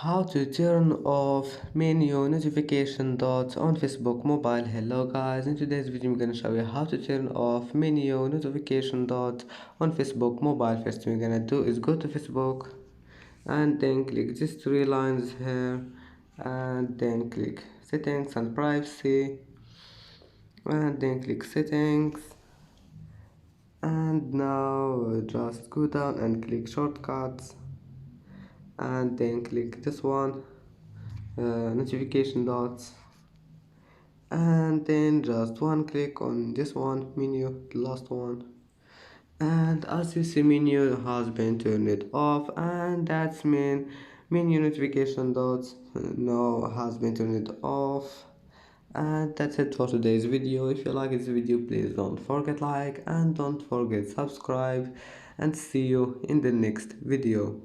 How to turn off menu notification dots on Facebook mobile. Hello guys, in today's video I'm gonna show you how to turn off menu notification dots on Facebook mobile. First thing we're gonna do is go to Facebook and then click these three lines here and then click settings and privacy and then click settings, and now just go down and click shortcuts and then click this one, notification dots, and then just one click on this one menu, the last one, and as you see menu has been turned off, and that's mean menu notification dots now has been turned off. And that's it for today's video. If you like this video, please don't forget like and don't forget subscribe, and see you in the next video.